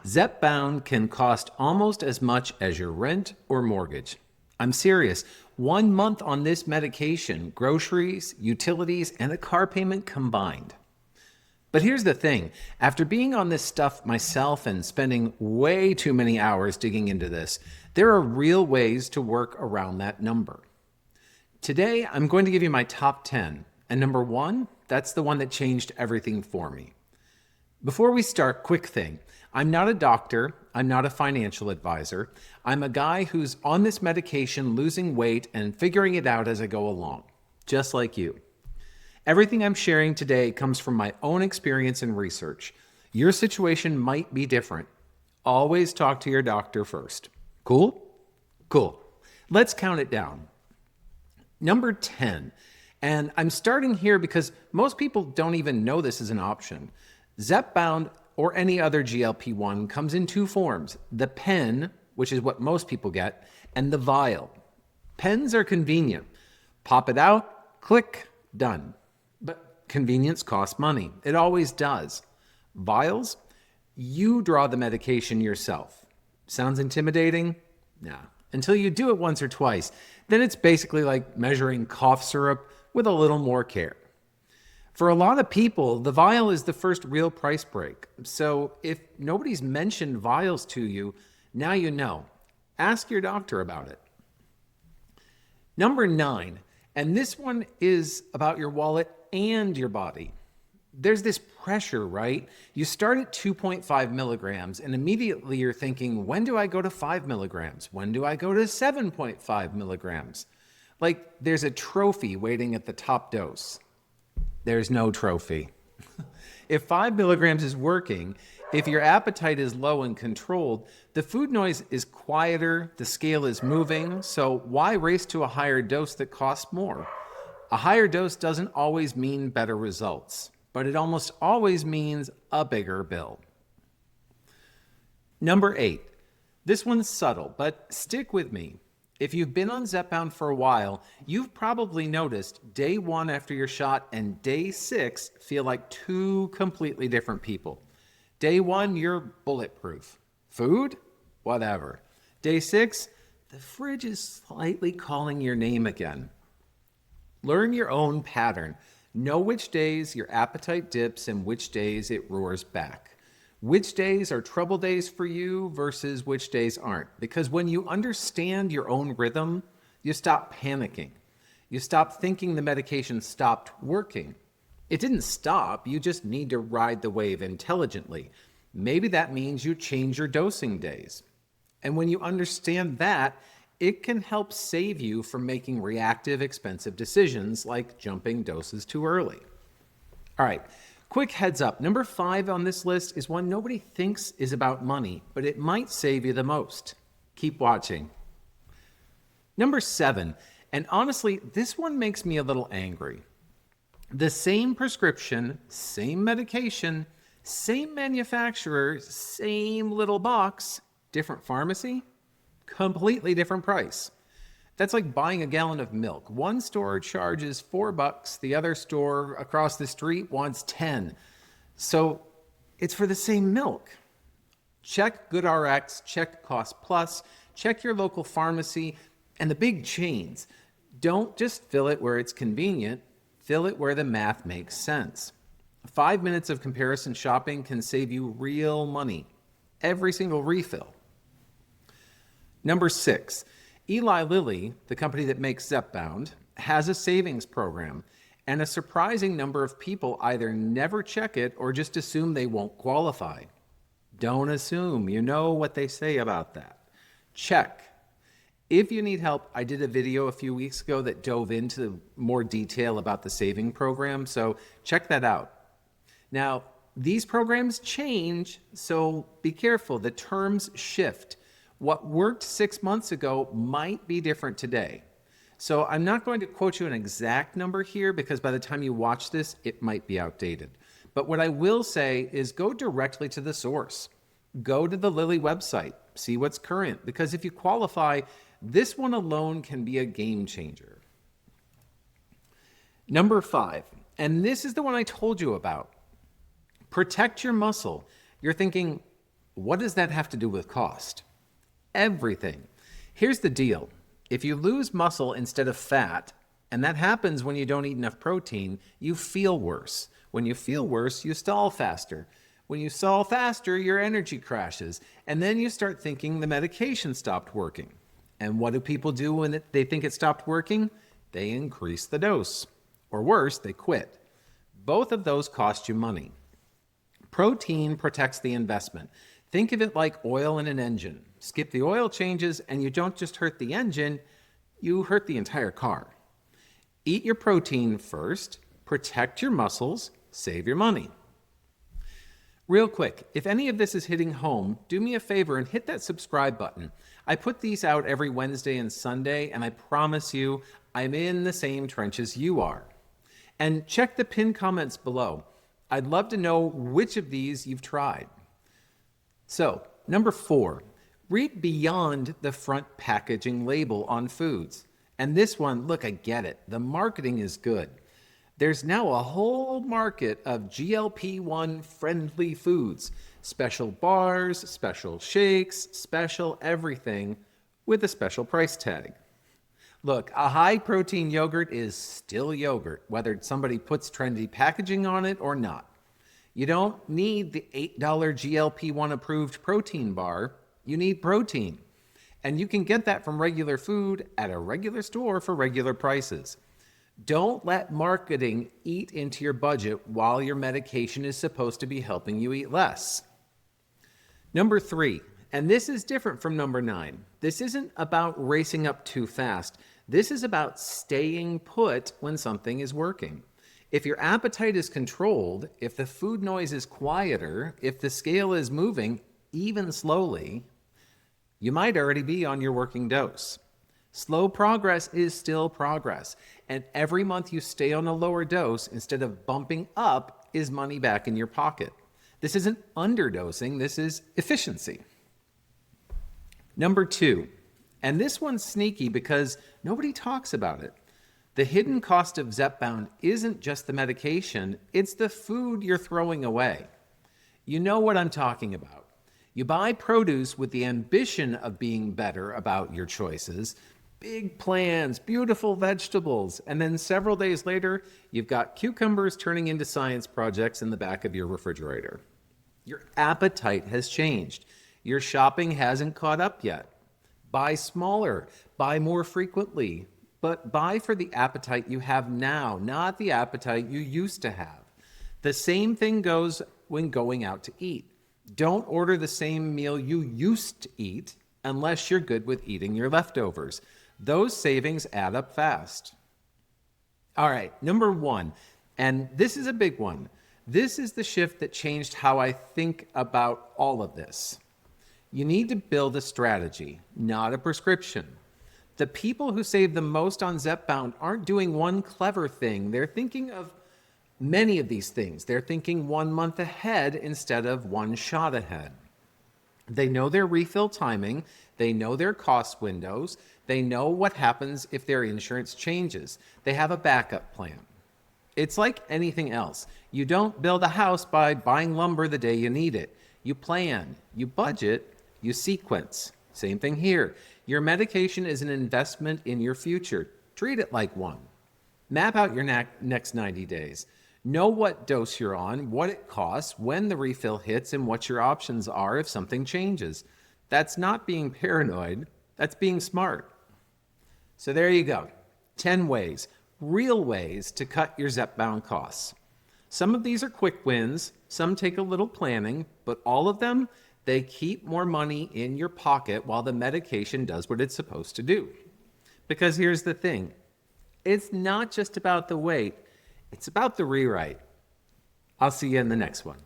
Zepbound can cost almost as much as your rent or mortgage. I'm serious. 1 month on this medication, groceries, utilities, and a car payment combined. But here's the thing. After being on this stuff myself and spending way too many hours digging into this, there are real ways to work around that number. Today, I'm going to give you my top 10. And number 1, that's the one that changed everything for me. Before we start, quick thing. I'm not a doctor. I'm not a financial advisor. I'm a guy who's on this medication, losing weight, and figuring it out as I go along, just like you. Everything I'm sharing today comes from my own experience and research. Your situation might be different. Always talk to your doctor first. Cool? Cool. Let's count it down. Number 10. And I'm starting here because most people don't even know this is an option. Zepbound or any other GLP-1 comes in 2 forms. The pen, which is what most people get, and the vial. Pens are convenient. Pop it out, click, done. But convenience costs money. It always does. Vials, you draw the medication yourself. Sounds intimidating? Nah. Until you do it once or twice. Then it's basically like measuring cough syrup with a little more care. For a lot of people, the vial is the first real price break. So if nobody's mentioned vials to you, now you know. Ask your doctor about it. Number 9, and this one is about your wallet and your body. There's this pressure, right? You start at 2.5 milligrams and immediately you're thinking, when do I go to 5 milligrams? When do I go to 7.5 milligrams? Like there's a trophy waiting at the top dose. There's no trophy. If 5 milligrams is working, if your appetite is low and controlled, the food noise is quieter, the scale is moving, so why race to a higher dose that costs more? A higher dose doesn't always mean better results, but it almost always means a bigger bill. Number 8. This one's subtle, but stick with me. If you've been on Zepbound for a while, you've probably noticed day 1 after your shot and day 6 feel like 2 completely different people. Day 1, you're bulletproof. Food? Whatever. Day 6, the fridge is slightly calling your name again. Learn your own pattern. Know which days your appetite dips and which days it roars back. Which days are trouble days for you versus which days aren't. Because when you understand your own rhythm, you stop panicking. You stop thinking the medication stopped working. It didn't stop, you just need to ride the wave intelligently. Maybe that means you change your dosing days. And when you understand that, it can help save you from making reactive, expensive decisions like jumping doses too early. All right. Quick heads up, number 5 on this list is one nobody thinks is about money, but it might save you the most. Keep watching. Number 7, and honestly, this one makes me a little angry. The same prescription, same medication, same manufacturer, same little box, different pharmacy, completely different price. That's like buying a gallon of milk. One store charges $4, the other store across the street wants 10. So it's for the same milk. Check GoodRx, check Cost Plus, check your local pharmacy, and the big chains. Don't just fill it where it's convenient, fill it where the math makes sense. 5 minutes of comparison shopping can save you real money. Every single refill. Number 6. Eli Lilly, the company that makes Zepbound, has a savings program, and a surprising number of people either never check it or just assume they won't qualify. Don't assume. You know what they say about that. Check. If you need help, I did a video a few weeks ago that dove into more detail about the saving program, so check that out. Now, these programs change, so be careful. The terms shift. What worked 6 months ago might be different today. So I'm not going to quote you an exact number here because by the time you watch this, it might be outdated. But what I will say is go directly to the source. Go to the Lilly website, see what's current, because if you qualify, this one alone can be a game changer. Number 5, and this is the one I told you about. Protect your muscle. You're thinking, What does that have to do with cost? Everything. Here's the deal. If you lose muscle instead of fat, and that happens when you don't eat enough protein, you feel worse. When you feel worse, you stall faster. When you stall faster, your energy crashes. And then you start thinking the medication stopped working. And what do people do when they think it stopped working? They increase the dose. Or worse, they quit. Both of those cost you money. Protein protects the investment. Think of it like oil in an engine. Skip the oil changes and you don't just hurt the engine, you hurt the entire car. Eat your protein first, protect your muscles, save your money. Real quick, if any of this is hitting home, do me a favor and hit that subscribe button. I put these out every Wednesday and Sunday, and I promise you, I'm in the same trenches you are. And check the pinned comments below. I'd love to know which of these you've tried. So, number 4, read beyond the front packaging label on foods. And this one, look, I get it. The marketing is good. There's now a whole market of GLP-1 friendly foods, special bars, special shakes, special everything with a special price tag. Look, a high protein yogurt is still yogurt, whether somebody puts trendy packaging on it or not. You don't need the $8 GLP-1 approved protein bar. You need protein. And you can get that from regular food at a regular store for regular prices. Don't let marketing eat into your budget while your medication is supposed to be helping you eat less. Number 3, and this is different from number 9. This isn't about racing up too fast. This is about staying put when something is working. If your appetite is controlled, if the food noise is quieter, if the scale is moving, even slowly, you might already be on your working dose. Slow progress is still progress, and every month you stay on a lower dose instead of bumping up is money back in your pocket. This isn't underdosing, this is efficiency. Number 2, and this one's sneaky because nobody talks about it. The hidden cost of Zepbound isn't just the medication, it's the food you're throwing away. You know what I'm talking about. You buy produce with the ambition of being better about your choices, big plans, beautiful vegetables, and then several days later, you've got cucumbers turning into science projects in the back of your refrigerator. Your appetite has changed. Your shopping hasn't caught up yet. Buy smaller, buy more frequently, but buy for the appetite you have now, not the appetite you used to have. The same thing goes when going out to eat. Don't order the same meal you used to eat unless you're good with eating your leftovers. Those savings add up fast. All right, number 1, and this is a big one. This is the shift that changed how I think about all of this. You need to build a strategy, not a prescription. The people who save the most on Zepbound aren't doing one clever thing. They're thinking of many of these things. They're thinking 1 month ahead instead of one shot ahead. They know their refill timing. They know their cost windows. They know what happens if their insurance changes. They have a backup plan. It's like anything else. You don't build a house by buying lumber the day you need it. You plan, you budget, you sequence. Same thing here. Your medication is an investment in your future. Treat it like one. Map out your next 90 days. Know what dose you're on, what it costs, when the refill hits, and what your options are if something changes. That's not being paranoid. That's being smart. So there you go. 10 ways, real ways to cut your Zepbound costs. Some of these are quick wins. Some take a little planning, but all of them, they keep more money in your pocket while the medication does what it's supposed to do. Because here's the thing. It's not just about the weight. It's about the rewrite. I'll see you in the next one.